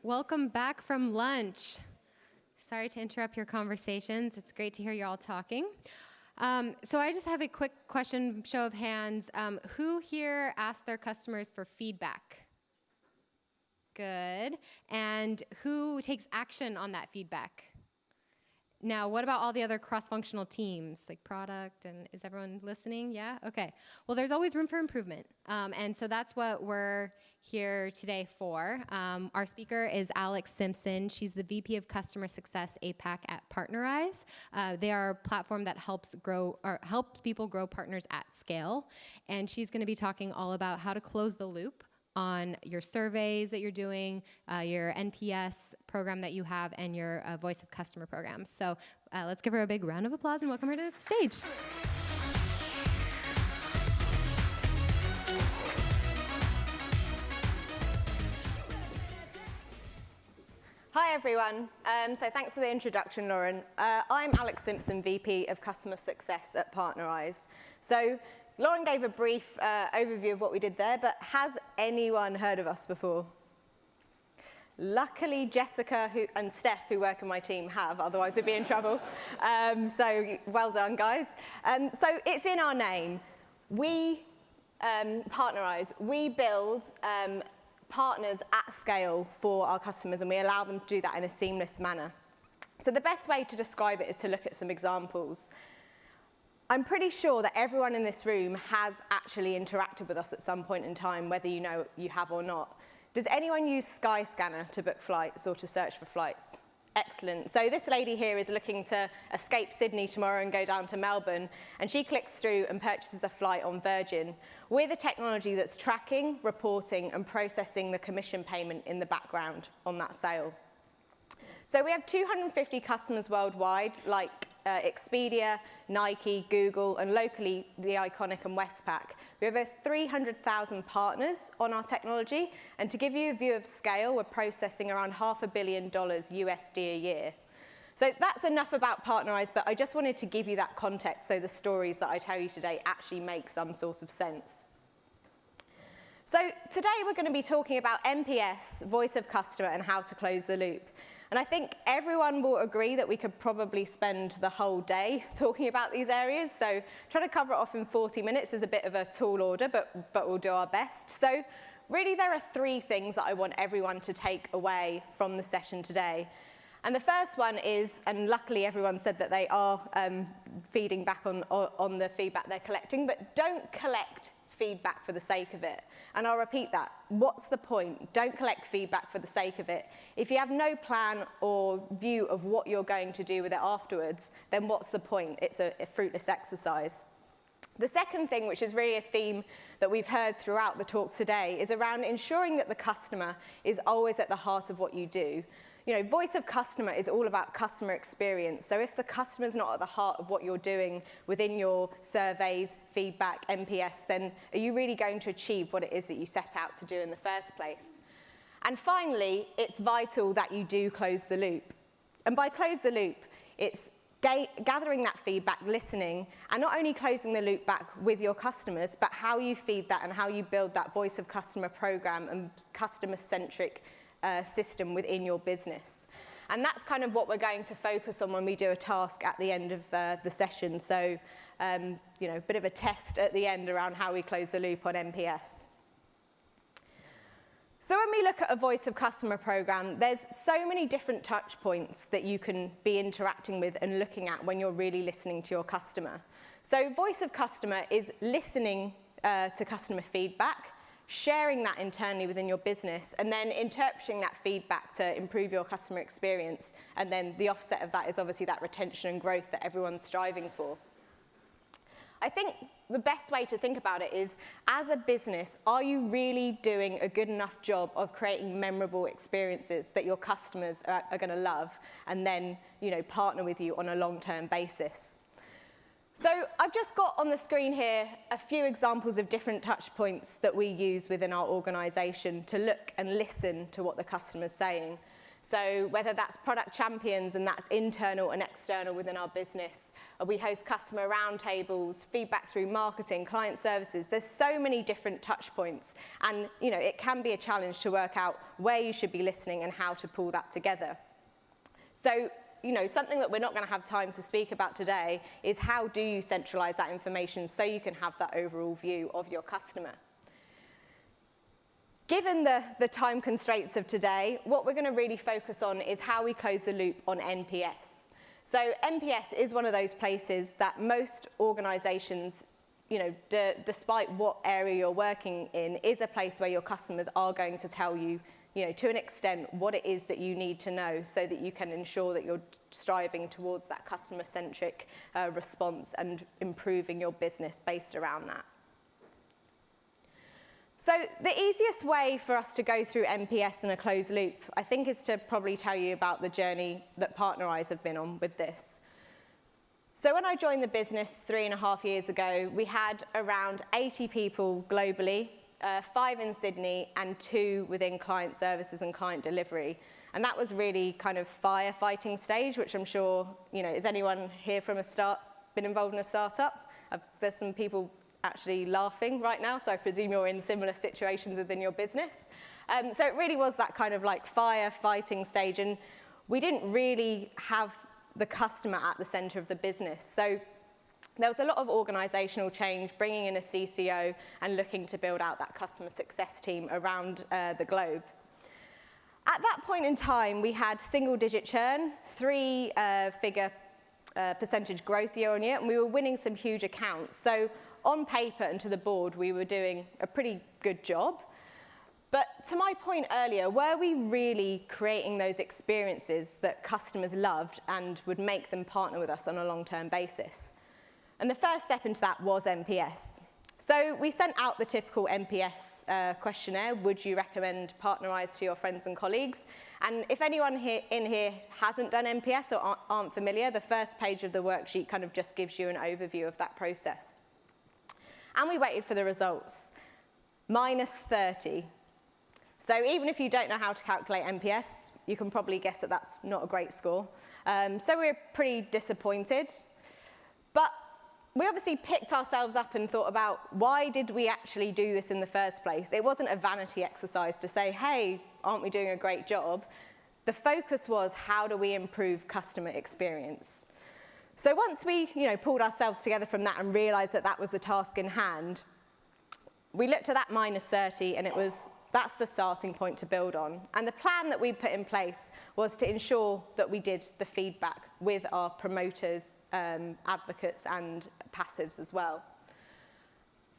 Welcome back from lunch. Sorry to interrupt your conversations. It's great to hear you all talking. So I just have a quick question, show of hands. Who here asked their customers for feedback? Good. And who takes action on that feedback? Now, what about all the other cross-functional teams, like product, and is everyone listening? Yeah? Okay. Well, there's always room for improvement, and so that's what we're here today for. Our speaker is Alex Simpson. She's the VP of Customer Success APAC at Partnerize. They are a platform that helps people grow partners at scale, and she's going to be talking all about how to close the loop on your surveys that you're doing, your NPS program that you have, and your Voice of Customer program. So let's give her a big round of applause and welcome her to the stage. Hi everyone. So thanks for the introduction, Lauren. I'm Alex Simpson, VP of Customer Success at Partnerize. So Lauren gave a brief overview of what we did there, but has anyone heard of us before? Luckily, Jessica and Steph, who work in my team, have, otherwise we'd be in trouble. So well done, guys. So it's in our name. We, Partnerize, we build partners at scale for our customers, and we allow them to do that in a seamless manner. So the best way to describe it is to look at some examples. I'm pretty sure that everyone in this room has actually interacted with us at some point in time, whether you know you have or not. Does anyone use Skyscanner to book flights or to search for flights? Excellent. So this lady here is looking to escape Sydney tomorrow and go down to Melbourne, and she clicks through and purchases a flight on Virgin. We're the technology that's tracking, reporting, and processing the commission payment in the background on that sale. So we have 250 customers worldwide, like Expedia, Nike, Google, and locally the Iconic and Westpac. We have over 300,000 partners on our technology, and to give you a view of scale, we're processing around $500 million USD a year. So that's enough about Partnerize, but I just wanted to give you that context so the stories that I tell you today actually make some sort of sense. So today we're going to be talking about NPS, voice of customer, and how to close the loop. And I think everyone will agree that we could probably spend the whole day talking about these areas. So trying to cover it off in 40 minutes is a bit of a tall order, but we'll do our best. So really there are three things that I want everyone to take away from the session today. And the first one is, and luckily everyone said that they are feeding back on the feedback they're collecting, but don't collect feedback for the sake of it. And I'll repeat that. What's the point? Don't collect feedback for the sake of it. If you have no plan or view of what you're going to do with it afterwards, then what's the point? It's a fruitless exercise. The second thing, which is really a theme that we've heard throughout the talk today, is around ensuring that the customer is always at the heart of what you do. You know, voice of customer is all about customer experience. So if the customer's not at the heart of what you're doing within your surveys, feedback, NPS, then are you really going to achieve what it is that you set out to do in the first place? And finally, it's vital that you do close the loop. And by close the loop, it's gathering that feedback, listening, and not only closing the loop back with your customers, but how you feed that and how you build that voice of customer program and customer-centric system within your business. And that's kind of what we're going to focus on when we do a task at the end of the session. So, you know, a bit of a test at the end around how we close the loop on NPS. So when we look at a voice of customer program, there's so many different touch points that you can be interacting with and looking at when you're really listening to your customer. So voice of customer is listening to customer feedback, sharing that internally within your business, and then interpreting that feedback to improve your customer experience. And then the offset of that is obviously that retention and growth that everyone's striving for. I think the best way to think about it is, as a business, are you really doing a good enough job of creating memorable experiences that your customers are going to love and then, you know, partner with you on a long-term basis? So I've just got on the screen here a few examples of different touch points that we use within our organisation to look and listen to what the customer's saying. So whether that's product champions, and that's internal and external within our business, we host customer roundtables, feedback through marketing, client services. There's so many different touch points, and it can be a challenge to work out where you should be listening and how to pull that together. So something that we're not going to have time to speak about today is how do you centralize that information so you can have that overall view of your customer. Given the time constraints of today, what we're going to really focus on is how we close the loop on NPS. So NPS is one of those places that most organizations, despite what area you're working in, is a place where your customers are going to tell you, to an extent, what it is that you need to know so that you can ensure that you're striving towards that customer-centric response and improving your business based around that. So the easiest way for us to go through NPS in a closed loop, I think, is to probably tell you about the journey that PartnerEyes have been on with this. So when I joined the business 3.5 years ago, we had around 80 people globally, 5 in Sydney and 2 within client services and client delivery. And that was really kind of firefighting stage, which I'm sure, is anyone here from been involved in a startup? There's some people actually laughing right now, so I presume you're in similar situations within your business. So it really was that kind of like firefighting stage, and we didn't really have the customer at the center of the business. So there was a lot of organizational change, bringing in a CCO and looking to build out that customer success team around the globe. At that point in time, we had single-digit churn, 3-figure percentage growth year on year, and we were winning some huge accounts. So on paper and to the board, we were doing a pretty good job. But to my point earlier, were we really creating those experiences that customers loved and would make them partner with us on a long-term basis? And the first step into that was NPS. So we sent out the typical NPS questionnaire, would you recommend PartnerEyes to your friends and colleagues? And if anyone in here hasn't done NPS or aren't familiar, the first page of the worksheet kind of just gives you an overview of that process. And we waited for the results, -30. So even if you don't know how to calculate NPS, you can probably guess that that's not a great score. So we were pretty disappointed. But we obviously picked ourselves up and thought about, why did we actually do this in the first place? It wasn't a vanity exercise to say, hey, aren't we doing a great job? The focus was, how do we improve customer experience? So once we pulled ourselves together from that and realized that that was the task in hand, we looked at that -30, and that's the starting point to build on. And the plan that we put in place was to ensure that we did the feedback with our promoters, advocates, and passives as well.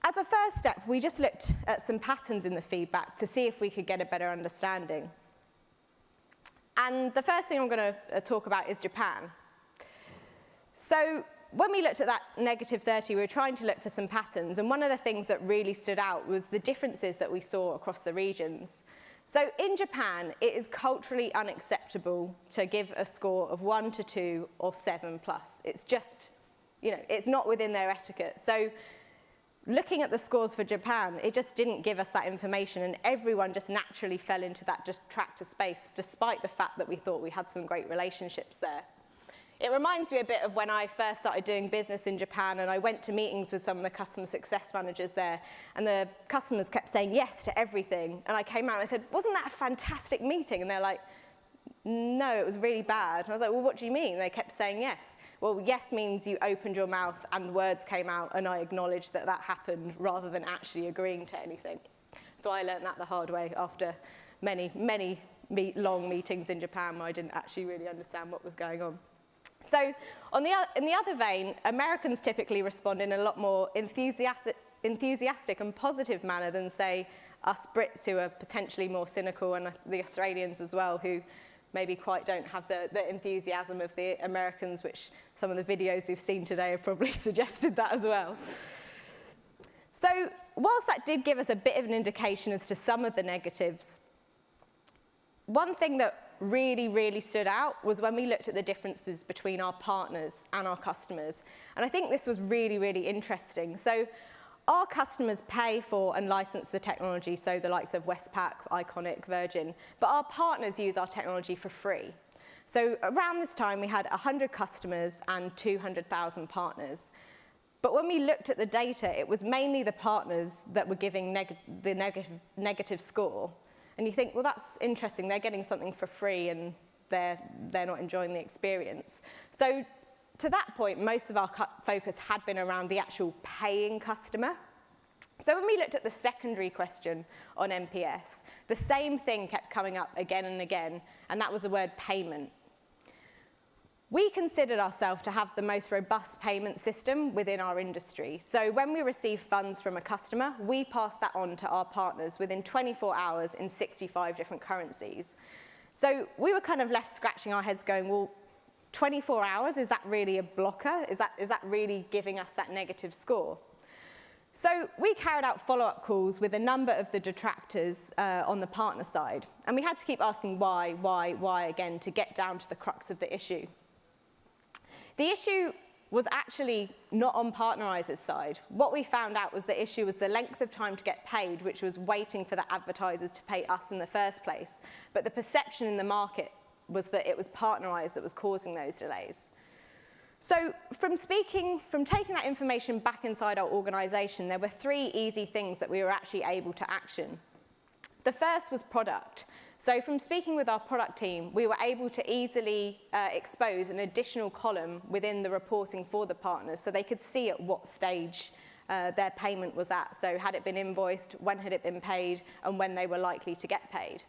As a first step, we just looked at some patterns in the feedback to see if we could get a better understanding. And the first thing I'm going to talk about is Japan. So when we looked at that -30, we were trying to look for some patterns, and one of the things that really stood out was the differences that we saw across the regions. So in Japan, it is culturally unacceptable to give a score of 1 to 2 or 7+. It's just, it's not within their etiquette. So looking at the scores for Japan, it just didn't give us that information, and everyone just naturally fell into that detractor space, despite the fact that we thought we had some great relationships there. It reminds me a bit of when I first started doing business in Japan, and I went to meetings with some of the customer success managers there, and the customers kept saying yes to everything. And I came out and I said, wasn't that a fantastic meeting? And they're like, no, it was really bad. And I was like, well, what do you mean? And they kept saying yes. Well, yes means you opened your mouth and words came out, and I acknowledged that that happened rather than actually agreeing to anything. So I learned that the hard way after many, many long meetings in Japan where I didn't actually really understand what was going on. So in the other vein, Americans typically respond in a lot more enthusiastic and positive manner than, say, us Brits, who are potentially more cynical, and the Australians as well, who maybe quite don't have the enthusiasm of the Americans, which some of the videos we've seen today have probably suggested that as well. So whilst that did give us a bit of an indication as to some of the negatives, one thing that really, really stood out was when we looked at the differences between our partners and our customers. And I think this was really, really interesting. So our customers pay for and license the technology, so the likes of Westpac, Iconic, Virgin, but our partners use our technology for free. So around this time, we had 100 customers and 200,000 partners. But when we looked at the data, it was mainly the partners that were giving the negative score. And you think, well, that's interesting. They're getting something for free, and they're not enjoying the experience. So to that point, most of our focus had been around the actual paying customer. So when we looked at the secondary question on NPS, the same thing kept coming up again and again, and that was the word payment. We considered ourselves to have the most robust payment system within our industry. So when we receive funds from a customer, we pass that on to our partners within 24 hours in 65 different currencies. So we were kind of left scratching our heads going, well, 24 hours, is that really a blocker? Is that really giving us that negative score? So we carried out follow-up calls with a number of the detractors on the partner side. And we had to keep asking why again to get down to the crux of the issue. The issue was actually not on Partnerizer's side. What we found out was the issue was the length of time to get paid, which was waiting for the advertisers to pay us in the first place. But the perception in the market was that it was Partnerize that was causing those delays. So from taking that information back inside our organization, there were 3 easy things that we were actually able to action. The first was product. So from speaking with our product team, we were able to easily expose an additional column within the reporting for the partners so they could see at what stage their payment was at. So had it been invoiced, when had it been paid, and when they were likely to get paid.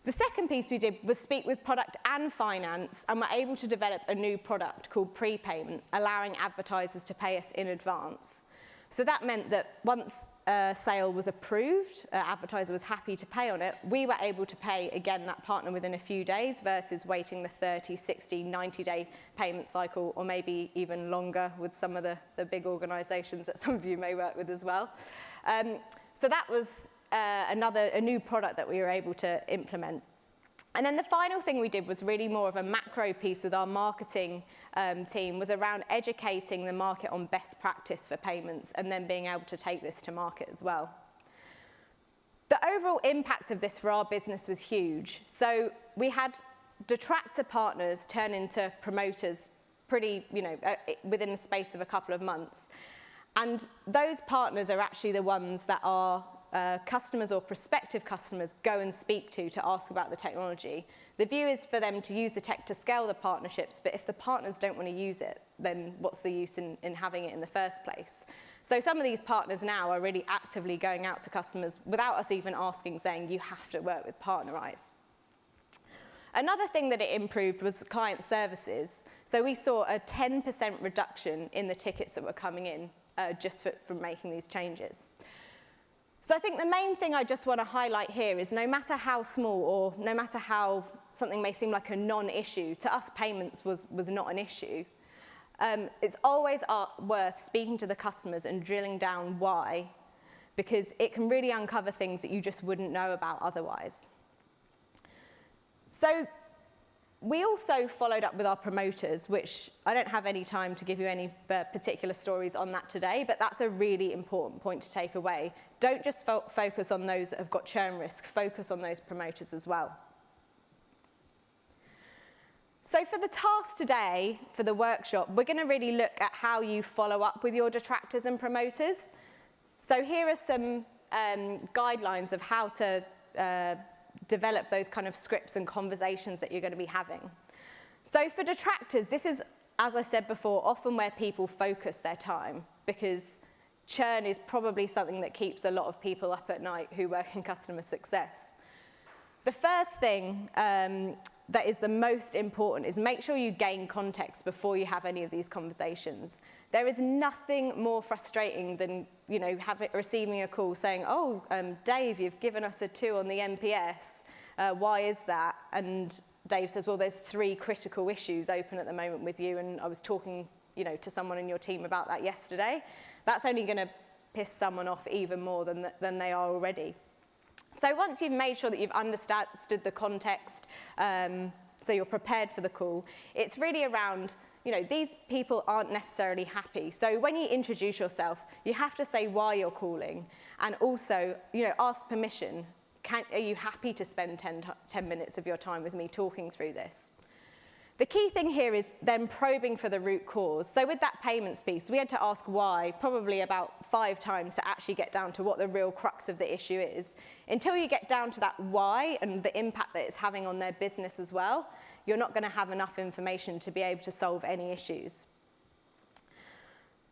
The second piece we did was speak with product and finance, and were able to develop a new product called prepayment, allowing advertisers to pay us in advance. So that meant that once a sale was approved, an advertiser was happy to pay on it, we were able to pay, again, that partner within a few days versus waiting the 30, 60, 90-day payment cycle, or maybe even longer with some of the big organizations that some of you may work with as well. So that was a new product that we were able to implement. And then the final thing we did was really more of a macro piece with our marketing team, was around educating the market on best practice for payments and then being able to take this to market as well. The overall impact of this for our business was huge. So we had detractor partners turn into promoters pretty, within the space of a couple of months. And those partners are actually the ones that our customers or prospective customers go and speak to ask about the technology. The view is for them to use the tech to scale the partnerships, but if the partners don't want to use it, then what's the use in having it in the first place? So some of these partners now are really actively going out to customers without us even asking, saying, you have to work with Partnerize. Another thing that it improved was client services. So we saw a 10% reduction in the tickets that were coming in just from making these changes. So I think the main thing I just want to highlight here is no matter how small or no matter how something may seem like a non-issue, to us payments was not an issue. It's always worth speaking to the customers and drilling down why, because it can really uncover things that you just wouldn't know about otherwise. So we also followed up with our promoters, which I don't have any time to give you any particular stories on that today, but that's a really important point to take away. Don't just focus on those that have got churn risk, focus on those promoters as well. So for the task today, for the workshop, we're going to really look at how you follow up with your detractors and promoters. So here are some guidelines of how to develop those kind of scripts and conversations that you're going to be having. So for detractors, this is, as I said before, often where people focus their time, because churn is probably something that keeps a lot of people up at night who work in customer success. The first thing that is the most important is make sure you gain context before you have any of these conversations. There is nothing more frustrating than receiving a call saying, oh, Dave, you've given us a 2 on the NPS. Why is that? And Dave says, well, there's 3 critical issues open at the moment with you, and I was talking to someone in your team about that yesterday. That's only going to piss someone off even more than they are already. So once you've made sure that you've understood the context, so you're prepared for the call, it's really around, these people aren't necessarily happy. So when you introduce yourself, you have to say why you're calling, and also, ask permission. Are you happy to spend 10 minutes of your time with me talking through this? The key thing here is then probing for the root cause. So with that payments piece, we had to ask why probably about 5 times to actually get down to what the real crux of the issue is. Until you get down to that why and the impact that it's having on their business as well, you're not going to have enough information to be able to solve any issues.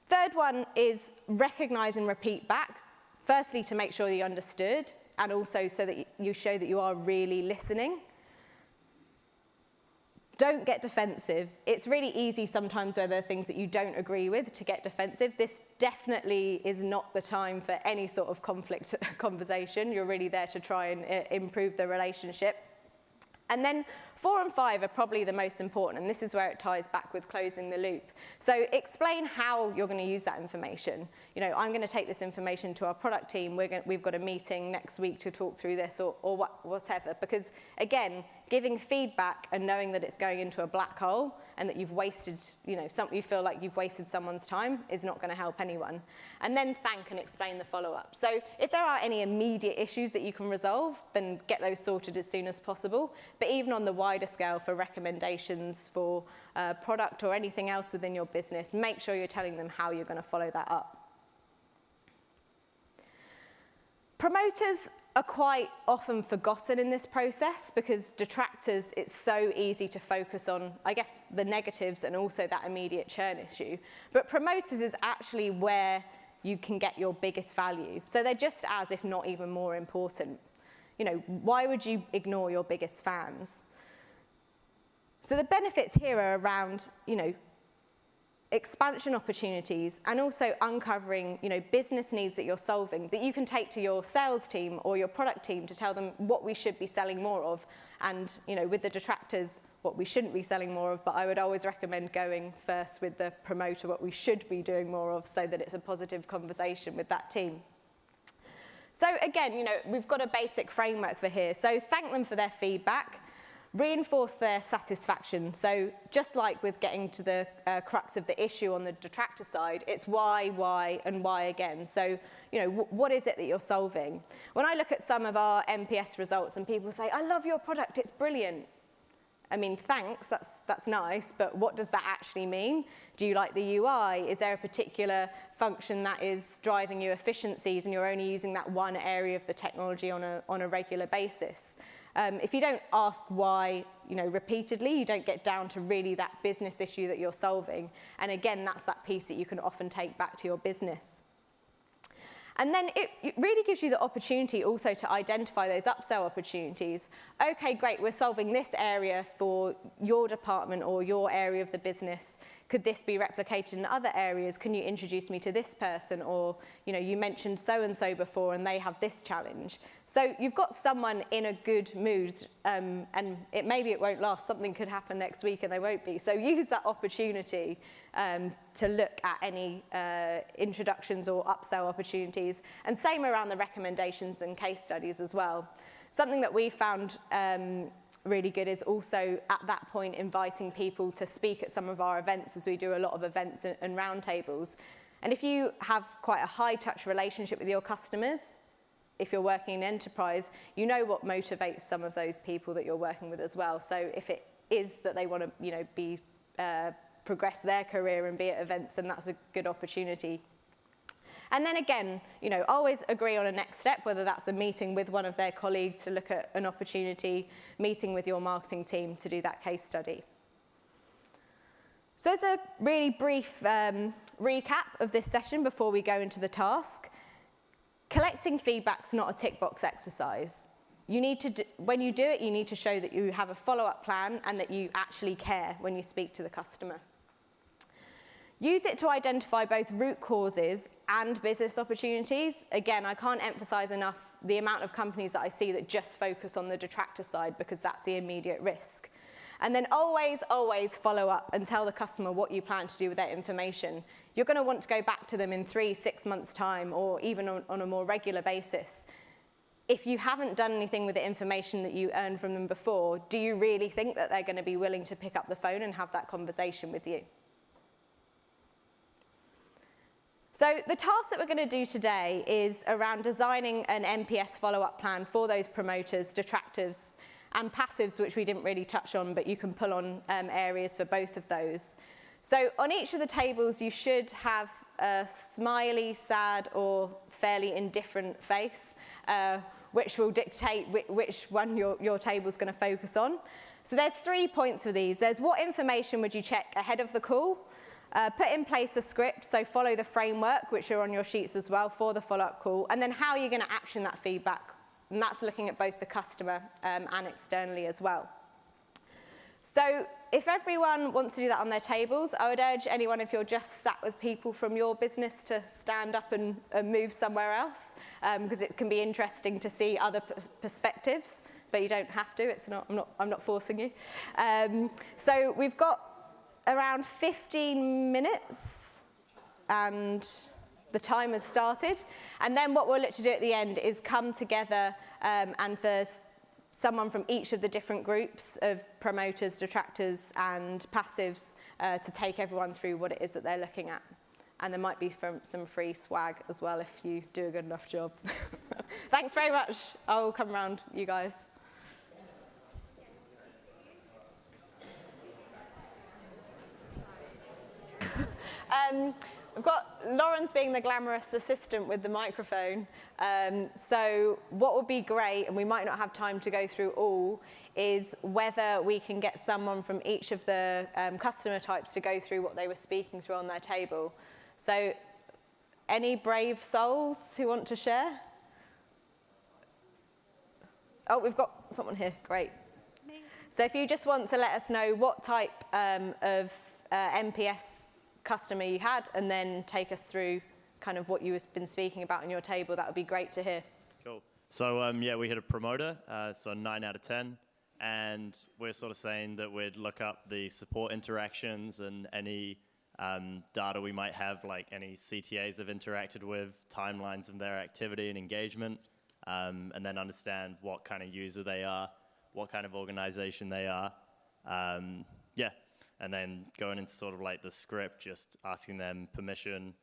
Third one is recognize and repeat back. Firstly, to make sure you understood, and also so that you show that you are really listening. Don't get defensive. It's really easy sometimes where there are things that you don't agree with to get defensive. This definitely is not the time for any sort of conflict conversation. You're really there to try and improve the relationship. And then 4 and 5 are probably the most important, and this is where it ties back with closing the loop. So explain how you're going to use that information. I'm going to take this information to our product team. We've got a meeting next week to talk through this, or whatever. Because again, giving feedback and knowing that it's going into a black hole and that you've wasted, you feel like you've wasted someone's time is not going to help anyone. And then thank and explain the follow-up. So if there are any immediate issues that you can resolve, then get those sorted as soon as possible. But even on the wider scale for recommendations for product or anything else within your business, make sure you're telling them how you're going to follow that up. Promoters are quite often forgotten in this process because detractors, it's so easy to focus on, I guess, the negatives and also that immediate churn issue. But promoters is actually where you can get your biggest value. So they're just as, if not even more important. Why would you ignore your biggest fans? So the benefits here are around, expansion opportunities and also uncovering, business needs that you're solving that you can take to your sales team or your product team to tell them what we should be selling more of, and, with the detractors, what we shouldn't be selling more of, but I would always recommend going first with the promoter what we should be doing more of so that it's a positive conversation with that team. So again, we've got a basic framework for here. So thank them for their feedback. Reinforce their satisfaction. So just like with getting to the crux of the issue on the detractor side, it's why, and why again. So, what is it that you're solving? When I look at some of our NPS results and people say, I love your product, it's brilliant. I mean, thanks, that's nice, but what does that actually mean? Do you like the UI? Is there a particular function that is driving you efficiencies and you're only using that one area of the technology on a regular basis? If you don't ask why, repeatedly, you don't get down to really that business issue that you're solving. And again, that's that piece that you can often take back to your business. And then it really gives you the opportunity also to identify those upsell opportunities. Okay, great, we're solving this area for your department or your area of the business. Could this be replicated in other areas? Can you introduce me to this person? Or, you mentioned so-and-so before and they have this challenge. So you've got someone in a good mood, and maybe it won't last. Something could happen next week and they won't be. So use that opportunity to look at any introductions or upsell opportunities. And same around the recommendations and case studies as well. Something that we found really good is also at that point inviting people to speak at some of our events, as we do a lot of events and roundtables. And if you have quite a high touch relationship with your customers, if you're working in enterprise, you know what motivates some of those people that you're working with as well. So if it is that they want to progress their career and be at events, then that's a good opportunity. And then again, always agree on a next step, whether that's a meeting with one of their colleagues to look at an opportunity, meeting with your marketing team to do that case study. So as a really brief recap of this session before we go into the task, collecting feedback's not a tick box exercise. When you do it, you need to show that you have a follow-up plan and that you actually care when you speak to the customer. Use it to identify both root causes and business opportunities. Again, I can't emphasize enough the amount of companies that I see that just focus on the detractor side because that's the immediate risk. And then always, always follow up and tell the customer what you plan to do with that information. You're going to want to go back to them in 3-6 months' time or even on a more regular basis. if you haven't done anything with the information that you earned from them before, do you really think that they're going to be willing to pick up the phone and have that conversation with you? So the task that we're going to do today is around designing an NPS follow-up plan for those promoters, detractors, and passives, which we didn't really touch on, but you can pull on areas for both of those. So on each of the tables, you should have a smiley, sad, or fairly indifferent face, which will dictate which one your table's going to focus on. So there's 3 points for these. There's what information would you check ahead of the call? Put in place a script, so follow the framework, which are on your sheets as well for the follow-up call, and then how are you going to action that feedback? And that's looking at both the customer and externally as well. So if everyone wants to do that on their tables, I would urge anyone, if you're just sat with people from your business, to stand up and move somewhere else, because it can be interesting to see other perspectives, but you don't have to. It's not, I'm not forcing you. So we've got around 15 minutes, and the time has started. And then what we'll look to do at the end is come together and for someone from each of the different groups of promoters, detractors, and passives to take everyone through what it is that they're looking at. And there might be some free swag as well if you do a good enough job. Thanks very much. I'll come around, you guys. I've got Lauren's being the glamorous assistant with the microphone. So what would be great, and we might not have time to go through all, is whether we can get someone from each of the customer types to go through what they were speaking through on their table. So any brave souls who want to share? Oh, we've got someone here. Great. So if you just want to let us know what type of NPS customer you had, and then take us through kind of what you've been speaking about on your table, that would be great to hear. Cool. So yeah, we hit a promoter, so 9 out of 10, and we're sort of saying that we'd look up the support interactions and any data we might have, like any CTAs have interacted with, timelines of their activity and engagement, and then understand what kind of user they are, what kind of organization they are. Yeah. And then going into sort of like the script, just asking them permission,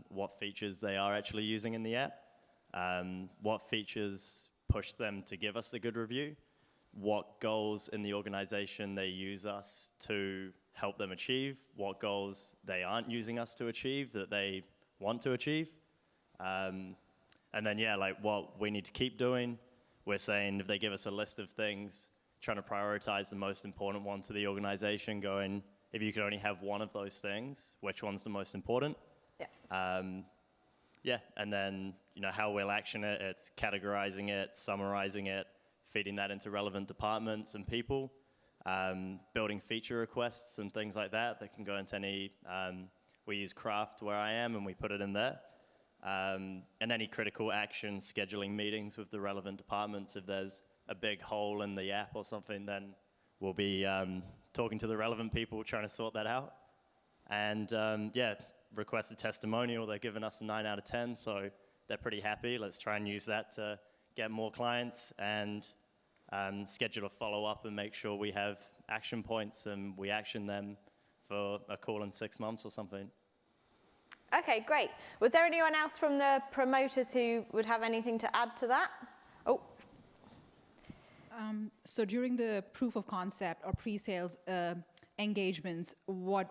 what features they are actually using in the app, what features push them to give us a good review, what goals in the organization they use us to help them achieve, what goals they aren't using us to achieve that they want to achieve. And then, yeah, like what we need to keep doing. We're saying if they give us a list of things, trying to prioritize the most important one to the organization, going, if you could only have one of those things, which one's the most important? Yeah. Yeah, and then, you know, how we'll action it, it's categorizing it, summarizing it, feeding that into relevant departments and people, building feature requests and things like that that can go into any, we use Craft where I am and we put it in there. And any critical action, scheduling meetings with the relevant departments. If there's a big hole in the app or something, then we'll be talking to the relevant people, trying to sort that out. And yeah, request a testimonial. They're giving us a 9 out of 10, so they're pretty happy. Let's try and use that to get more clients and schedule a follow-up and make sure we have action points and we action them for a call in 6 months or something. Okay, great. Was there anyone else from the promoters who would have anything to add to that? Oh. So during the proof of concept or pre-sales engagements, what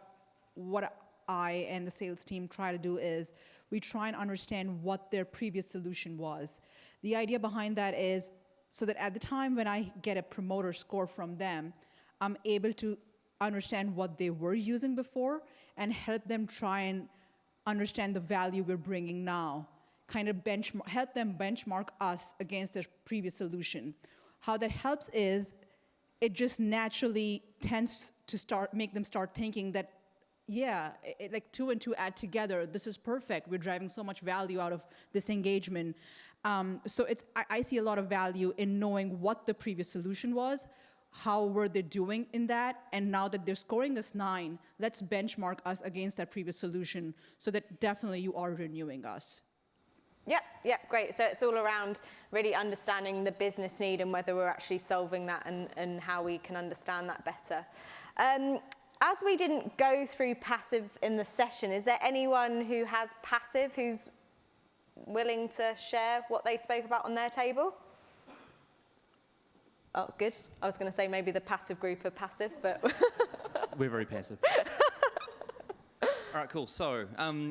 I and the sales team try to do is we try and understand what their previous solution was. The idea behind that is so that at the time when I get a promoter score from them, I'm able to understand what they were using before and help them try and understand the value we're bringing now, kind of help them benchmark us against their previous solution. How that helps is it just naturally tends to make them start thinking that, yeah, like 2 and 2 add together. This is perfect. We're driving so much value out of this engagement. So I see a lot of value in knowing what the previous solution was, how were they doing in that, and now that they're scoring us 9, let's benchmark us against that previous solution so that definitely you are renewing us. Yep, great. So it's all around really understanding the business need and whether we're actually solving that and how we can understand that better. As we didn't go through passive in the session, is there anyone who has passive who's willing to share what they spoke about on their table? Oh, good. I was going to say maybe the passive group are passive, but... We're very passive. All right, cool. So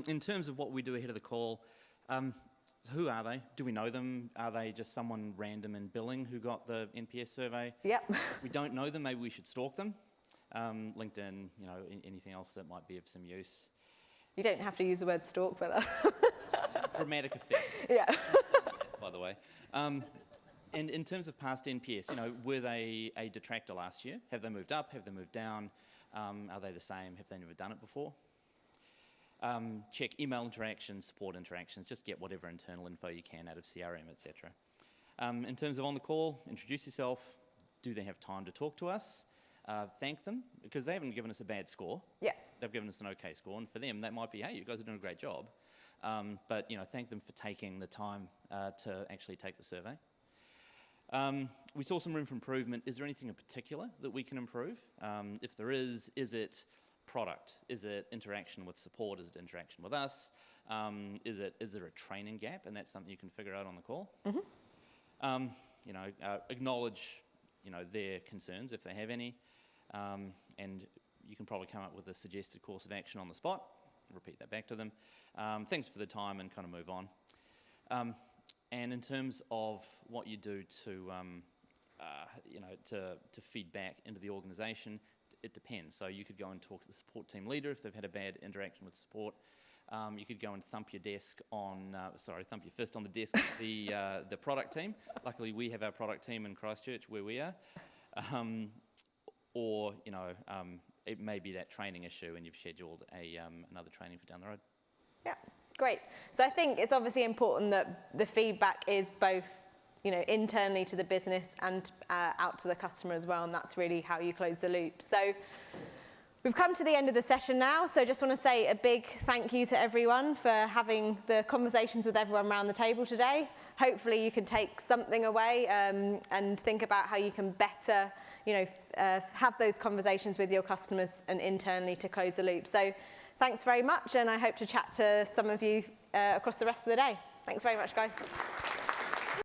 in terms of what we do ahead of the call, so who are they? Do we know them? Are they just someone random in billing who got the NPS survey? Yep. If we don't know them, maybe we should stalk them. LinkedIn, anything else that might be of some use. You don't have to use the word stalk, but... Dramatic effect. Yeah. By the way. And in terms of past NPS, were they a detractor last year? Have they moved up? Have they moved down? Are they the same? Have they never done it before? Check email interactions, support interactions, just get whatever internal info you can out of CRM, etc. In terms of on the call, introduce yourself. Do they have time to talk to us? Thank them, because they haven't given us a bad score. Yeah. They've given us an okay score, and for them, that might be, hey, you guys are doing a great job. But thank them for taking the time to actually take the survey. We saw some room for improvement. Is there anything in particular that we can improve? If there is it product? Is it interaction with support? Is it interaction with us? Is there a training gap? And that's something you can figure out on the call. Mm-hmm. Acknowledge their concerns if they have any, and you can probably come up with a suggested course of action on the spot. Repeat that back to them. Thanks for the time, and kind of move on. And in terms of what you do to feed back into the organisation, it depends. So you could go and talk to the support team leader if they've had a bad interaction with support. You could go and thump your fist on the desk of the product team. Luckily, we have our product team in Christchurch where we are. It may be that training issue and you've scheduled another training for down the road. Yeah, great. So I think it's obviously important that the feedback is both, internally to the business and out to the customer as well, and that's really how you close the loop. So we've come to the end of the session now, so just want to say a big thank you to everyone for having the conversations with everyone around the table today. Hopefully you can take something away and think about how you can better, have those conversations with your customers and internally to close the loop. So thanks very much, and I hope to chat to some of you across the rest of the day. Thanks very much, guys.